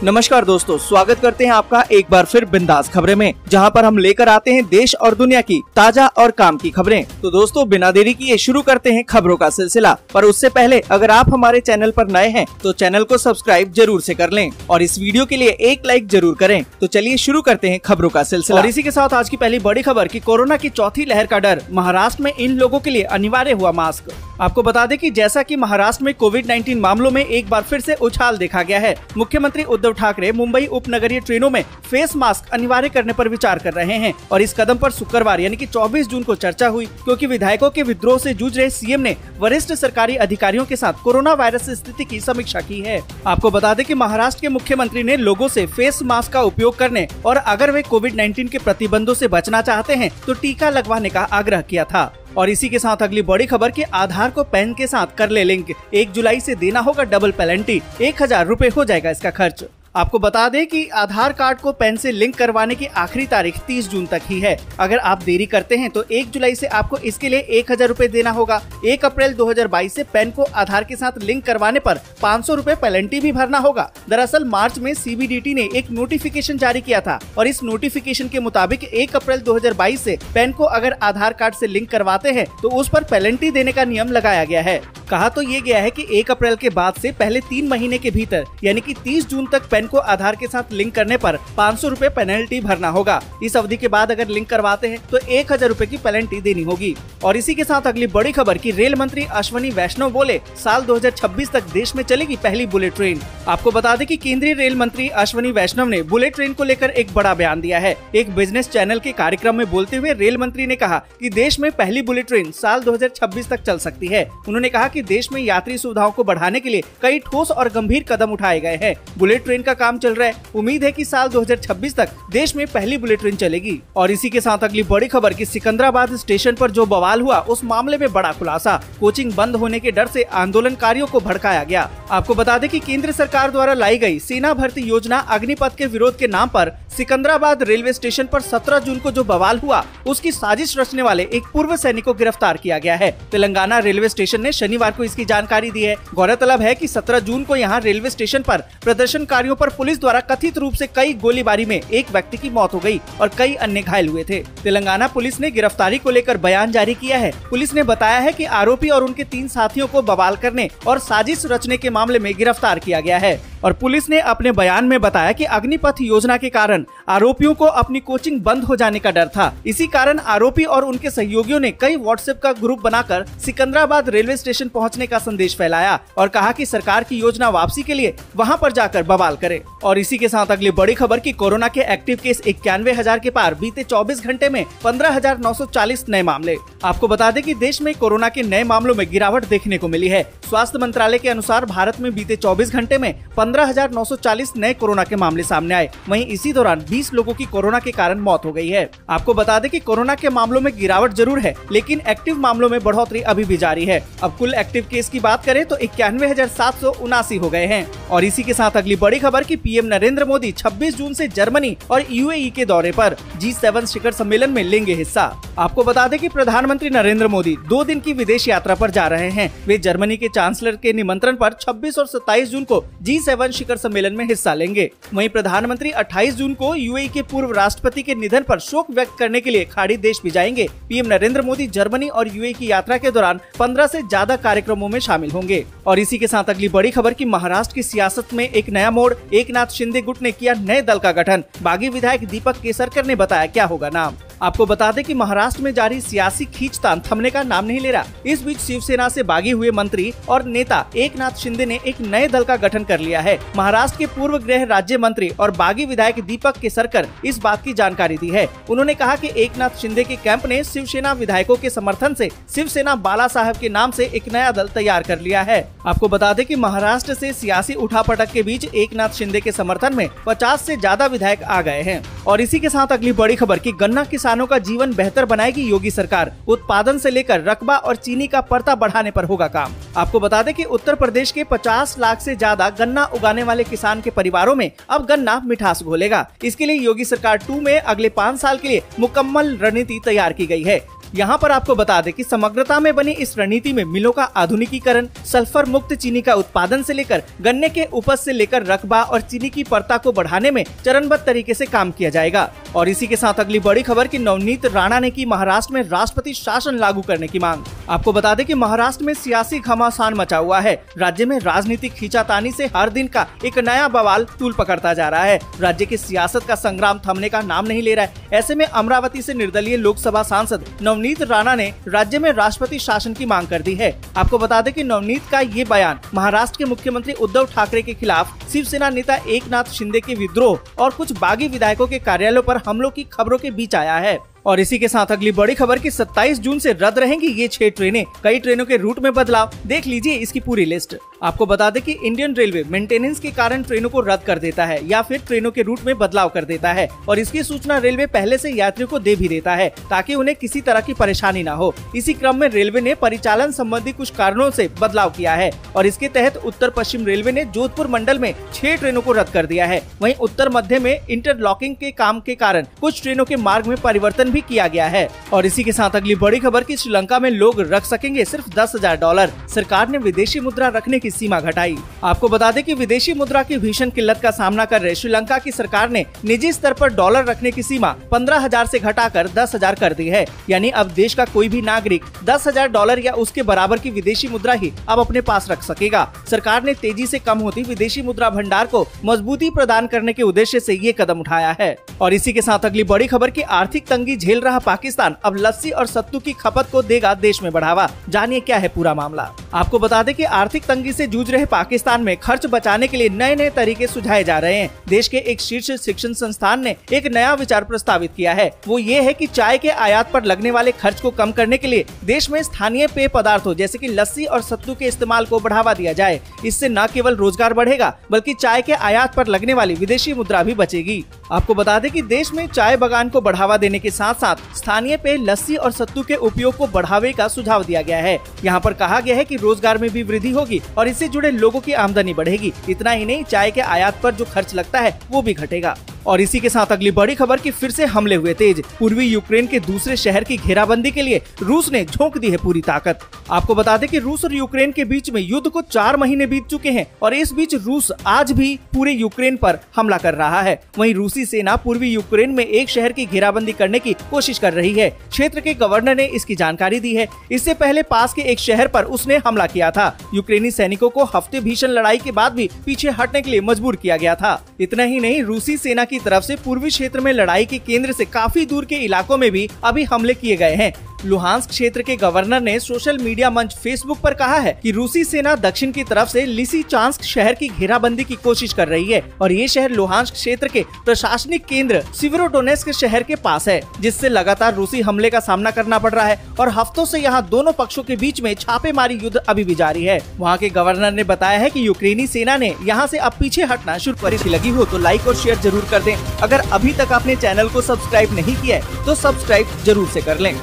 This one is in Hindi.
नमस्कार दोस्तों, स्वागत करते हैं आपका एक बार फिर बिंदास खबरें में, जहां पर हम लेकर आते हैं देश और दुनिया की ताजा और काम की खबरें। तो दोस्तों, बिना देरी किए शुरू करते हैं खबरों का सिलसिला। पर उससे पहले अगर आप हमारे चैनल पर नए हैं तो चैनल को सब्सक्राइब जरूर से कर लें और इस वीडियो के लिए एक लाइक जरूर करें। तो चलिए शुरू करते हैं खबरों का सिलसिला। और इसी के साथ आज की पहली बड़ी खबर की कोरोना की चौथी लहर का डर, महाराष्ट्र में इन लोगों के लिए अनिवार्य हुआ मास्क। आपको बता दें कि जैसा कि महाराष्ट्र में कोविड-19 मामलों में एक बार फिर से उछाल देखा गया है, मुख्यमंत्री उद्धव ठाकरे मुंबई उपनगरीय ट्रेनों में फेस मास्क अनिवार्य करने पर विचार कर रहे हैं। और इस कदम पर शुक्रवार यानी कि 24 जून को चर्चा हुई, क्योंकि विधायकों के विद्रोह से जूझ रहे सीएम ने वरिष्ठ सरकारी अधिकारियों के साथ कोरोना वायरस स्थिति की समीक्षा की है। आपको बता दें कि महाराष्ट्र के मुख्यमंत्री ने लोगों से फेस मास्क का उपयोग करने और अगर वे कोविड-19 के प्रतिबंधों से बचना चाहते हैं तो टीका लगवाने का आग्रह किया था। और इसी के साथ अगली बड़ी खबर कि आधार को पैन के साथ कर ले लिंक, 1 जुलाई से देना होगा डबल पेनल्टी, 1000 रुपए हो जाएगा इसका खर्च। आपको बता दें कि आधार कार्ड को पैन से लिंक करवाने की आखिरी तारीख 30 जून तक ही है। अगर आप देरी करते हैं तो 1 जुलाई से आपको इसके लिए 1000 रुपए देना होगा। 1 अप्रैल 2022 से पैन को आधार के साथ लिंक करवाने पर 500 रुपए पेनल्टी भी भरना होगा। दरअसल मार्च में सीबीडीटी ने एक नोटिफिकेशन जारी किया था और इस नोटिफिकेशन के मुताबिक 1 अप्रैल 2022 से पैन को अगर आधार कार्ड से लिंक करवाते हैं तो उस पर पेनल्टी देने का नियम लगाया गया है। कहा तो ये गया है कि 1 अप्रैल के बाद से पहले 3 महीने के भीतर यानी कि 30 जून तक पैन को आधार के साथ लिंक करने पर 500 रुपए पेनल्टी भरना होगा। इस अवधि के बाद अगर लिंक करवाते हैं तो 1000 रुपए की पेनल्टी देनी होगी। और इसी के साथ अगली बड़ी खबर की रेल मंत्री अश्विनी वैष्णव बोले, साल 2026 तक देश में चलेगी पहली बुलेट ट्रेन। आपको बता दें कि केंद्रीय रेल मंत्री अश्विनी वैष्णव ने बुलेट ट्रेन को लेकर एक बड़ा बयान दिया है। एक बिजनेस चैनल के कार्यक्रम में बोलते हुए रेल मंत्री ने कहा कि देश में पहली बुलेट ट्रेन साल 2026 तक चल सकती है। उन्होंने कहा कि देश में यात्री सुविधाओं को बढ़ाने के लिए कई ठोस और गंभीर कदम उठाए गए हैं। बुलेट ट्रेन का काम चल रहा है। उम्मीद है कि साल 2026 तक देश में पहली बुलेट ट्रेन चलेगी। और इसी के साथ अगली बड़ी खबर की सिकंदराबाद स्टेशन पर जो बवाल हुआ, उस मामले में बड़ा खुलासा। कोचिंग बंद होने के डर से आंदोलनकारियों को भड़काया गया। आपको बता दें कि केंद्र सरकार द्वारा लाई गई सेना भर्ती योजना अग्निपथ के विरोध के नाम पर सिकंदराबाद रेलवे स्टेशन पर 17 जून को जो बवाल हुआ, उसकी साजिश रचने वाले एक पूर्व सैनिक को गिरफ्तार किया गया है। तेलंगाना रेलवे स्टेशन ने शनिवार को इसकी जानकारी दी है। गौरतलब है कि 17 जून को यहां रेलवे स्टेशन पर प्रदर्शनकारियों पर पुलिस द्वारा कथित रूप से कई गोलीबारी में एक व्यक्ति की मौत हो गई और कई अन्य घायल हुए थे। तेलंगाना पुलिस ने गिरफ्तारी को लेकर बयान जारी किया है। पुलिस ने बताया है कि आरोपी और उनके 3 साथियों को बवाल करने और साजिश रचने के मामले में गिरफ्तार किया गया है। और पुलिस ने अपने बयान में बताया कि अग्निपथ योजना के कारण आरोपियों को अपनी कोचिंग बंद हो जाने का डर था। इसी कारण आरोपी और उनके सहयोगियों ने कई व्हाट्सएप का ग्रुप बनाकर सिकंदराबाद रेलवे स्टेशन पहुंचने का संदेश फैलाया और कहा कि सरकार की योजना वापसी के लिए वहां पर जाकर बवाल करे। और इसी के साथ अगली बड़ी खबर की कोरोना के एक्टिव केस 91,000 के पार, बीते 24 घंटे में 15,940 नए मामले। आपको बता दें कि देश में कोरोना के नए मामलों में गिरावट देखने को मिली है। स्वास्थ्य मंत्रालय के अनुसार भारत में बीते 24 घंटे में 15,940 नए कोरोना के मामले सामने आए। वहीं इसी दौरान 20 लोगों की कोरोना के कारण मौत हो गई है। आपको बता दें कि कोरोना के मामलों में गिरावट जरूर है, लेकिन एक्टिव मामलों में बढ़ोतरी अभी भी जारी है। अब कुल एक्टिव केस की बात करें तो 91,779 हो गए हैं। और इसी के साथ अगली बड़ी खबर की पीएम नरेंद्र मोदी 26 जून से जर्मनी और यूएई के दौरे पर, G7 शिखर सम्मेलन में लेंगे हिस्सा। आपको बता दें कि प्रधानमंत्री नरेंद्र मोदी 2 दिन की विदेश यात्रा पर जा रहे हैं। वे जर्मनी के चांसलर के निमंत्रण पर 26 और 27 जून को G7 शिखर सम्मेलन में हिस्सा लेंगे। वहीं प्रधानमंत्री 28 जून को यूएई के पूर्व राष्ट्रपति के निधन पर शोक व्यक्त करने के लिए खाड़ी देश भी जाएंगे। पीएम नरेंद्र मोदी जर्मनी और यूएई की यात्रा के दौरान 15 से ज्यादा कार्यक्रमों में शामिल होंगे। और इसी के साथ अगली बड़ी खबर की महाराष्ट्र की सियासत में एक नया मोड़, एकनाथ शिंदे गुट ने किया नए दल का गठन। बागी विधायक दीपक केसरकर ने बताया क्या होगा नाम। आपको बता दें कि महाराष्ट्र में जारी सियासी खींचतान थमने का नाम नहीं ले रहा। इस बीच शिवसेना से बागी हुए मंत्री और नेता एकनाथ शिंदे ने एक नए दल का गठन कर लिया है। महाराष्ट्र के पूर्व गृह राज्य मंत्री और बागी विधायक दीपक केसरकर इस बात की जानकारी दी है। उन्होंने कहा कि एकनाथ शिंदे के कैंप ने शिवसेना विधायकों के समर्थन से शिवसेना बाला साहब के नाम से एक नया दल तैयार कर लिया है। आपको बता दें कि महाराष्ट्र से सियासी उठापटक के बीच एकनाथ शिंदे के समर्थन में 50 से ज्यादा विधायक आ गए हैं। और इसी के साथ अगली बड़ी खबर की गन्ना किसानों का जीवन बेहतर बनाएगी योगी सरकार। उत्पादन से लेकर रकबा और चीनी का परता बढ़ाने पर होगा काम। आपको बता दें कि उत्तर प्रदेश के 50 लाख से ज्यादा गन्ना उगाने वाले किसान के परिवारों में अब गन्ना मिठास घोलेगा। इसके लिए योगी सरकार 2 में अगले 5 साल के लिए मुकम्मल रणनीति तैयार की गई है। यहाँ पर आपको बता दें कि समग्रता में बनी इस रणनीति में मिलों का आधुनिकीकरण, सल्फर मुक्त चीनी का उत्पादन से लेकर गन्ने के उपज से लेकर रकबा और चीनी की परता को बढ़ाने में चरणबद्ध तरीके से काम किया जाएगा। और इसी के साथ अगली बड़ी खबर कि नवनीत राणा ने की महाराष्ट्र में राष्ट्रपति शासन लागू करने की मांग। आपको बता दें कि महाराष्ट्र में सियासी घमासान मचा हुआ है। राज्य में राजनीतिक खींचातानी से हर दिन का एक नया बवाल तूल पकड़ता जा रहा है। राज्य की सियासत का संग्राम थमने का नाम नहीं ले रहा है। ऐसे में अमरावती से निर्दलीय लोकसभा सांसद नवनीत राणा ने राज्य में राष्ट्रपति शासन की मांग कर दी है। आपको बता दें कि नवनीत का ये बयान महाराष्ट्र के मुख्यमंत्री उद्धव ठाकरे के खिलाफ शिवसेना नेता एकनाथ शिंदे के विद्रोह और कुछ बागी विधायकों के कार्यालयों पर हमलों की खबरों के बीच आया है। और इसी के साथ अगली बड़ी खबर कि 27 जून से रद्द रहेंगी ये 6 ट्रेनें। कई ट्रेनों के रूट में बदलाव, देख लीजिए इसकी पूरी लिस्ट। आपको बता दें कि इंडियन रेलवे मेंटेनेंस के कारण ट्रेनों को रद्द कर देता है या फिर ट्रेनों के रूट में बदलाव कर देता है और इसकी सूचना रेलवे पहले से यात्रियों को दे भी देता है ताकि उन्हें किसी तरह की परेशानी न हो। इसी क्रम में रेलवे ने परिचालन संबंधी कुछ कारणों से बदलाव किया है और इसके तहत उत्तर पश्चिम रेलवे ने जोधपुर मंडल में 6 ट्रेनों को रद्द कर दिया है। वहीं उत्तर मध्य में इंटरलॉकिंग के काम के कारण कुछ ट्रेनों के मार्ग में परिवर्तन भी किया गया है। और इसी के साथ अगली बड़ी खबर कि श्रीलंका में लोग रख सकेंगे सिर्फ $10,000। सरकार ने विदेशी मुद्रा रखने की सीमा घटाई। आपको बता दें कि विदेशी मुद्रा की भीषण किल्लत का सामना कर रहे श्रीलंका की सरकार ने निजी स्तर पर डॉलर रखने की सीमा 15,000 से घटाकर 10,000 कर दी है। यानी अब देश का कोई भी नागरिक $10,000 या उसके बराबर की विदेशी मुद्रा ही अब अपने पास रख सकेगा। सरकार ने तेजी से कम होती विदेशी मुद्रा भंडार को मजबूती प्रदान करने के उद्देश्य से ये कदम उठाया है। और इसी के साथ अगली बड़ी खबर की आर्थिक तंगी झेल रहा पाकिस्तान अब लस्सी और सत्तू की खपत को देगा देश में बढ़ावा। जानिए क्या है पूरा मामला। आपको बता दें कि आर्थिक तंगी से जूझ रहे पाकिस्तान में खर्च बचाने के लिए नए नए तरीके सुझाए जा रहे हैं। देश के एक शीर्ष शिक्षण संस्थान ने एक नया विचार प्रस्तावित किया है। वो ये है कि चाय के आयात पर लगने वाले खर्च को कम करने के लिए देश में स्थानीय पेय पदार्थों जैसे कि लस्सी और सत्तू के इस्तेमाल को बढ़ावा दिया जाए। इससे न केवल रोजगार बढ़ेगा बल्कि चाय के आयात पर लगने वाली विदेशी मुद्रा भी बचेगी। आपको बता दें कि देश में चाय बागान को बढ़ावा देने के साथ साथ स्थानीय पेय लस्सी और सत्तू के उपयोग को बढ़ावे का सुझाव दिया गया है। यहाँ पर कहा गया है कि रोजगार में भी वृद्धि होगी और इससे जुड़े लोगों की आमदनी बढ़ेगी। इतना ही नहीं, चाय के आयात पर जो खर्च लगता है वो भी घटेगा। और इसी के साथ अगली बड़ी खबर कि फिर से हमले हुए तेज। पूर्वी यूक्रेन के दूसरे शहर की घेराबंदी के लिए रूस ने झोंक दी है पूरी ताकत। आपको बता दें कि रूस और यूक्रेन के बीच में युद्ध को 4 महीने बीत चुके हैं और इस बीच रूस आज भी पूरे यूक्रेन पर हमला कर रहा है। वहीं रूसी सेना पूर्वी यूक्रेन में एक शहर की घेराबंदी करने की कोशिश कर रही है। क्षेत्र के गवर्नर ने इसकी जानकारी दी है। इससे पहले पास के एक शहर पर उसने हमला किया था। यूक्रेनी सैनिकों को हफ्ते भीषण लड़ाई के बाद भी पीछे हटने के लिए मजबूर किया गया था। इतना ही नहीं, रूसी सेना की तरफ से पूर्वी क्षेत्र में लड़ाई के केंद्र से काफी दूर के इलाकों में भी अभी हमले किए गए हैं। लुहांस्क क्षेत्र के गवर्नर ने सोशल मीडिया मंच फेसबुक पर कहा है कि रूसी सेना दक्षिण की तरफ से लिसिचांस्क शहर की घेराबंदी की कोशिश कर रही है और ये शहर लुहांस्क क्षेत्र के प्रशासनिक केंद्र सिवेरोडोनेस्क शहर के पास है, जिससे लगातार रूसी हमले का सामना करना पड़ रहा है और हफ्तों से यहाँ दोनों पक्षों के बीच में छापेमारी युद्ध अभी भी जारी है। वहाँ के गवर्नर ने बताया है कि यूक्रेनी सेना ने यहाँ से अब पीछे हटना शुरू कर लगी हो तो लाइक और शेयर जरूर कर दें। अगर अभी तक आपने चैनल को सब्सक्राइब नहीं किया है तो सब्सक्राइब जरूर से कर लें।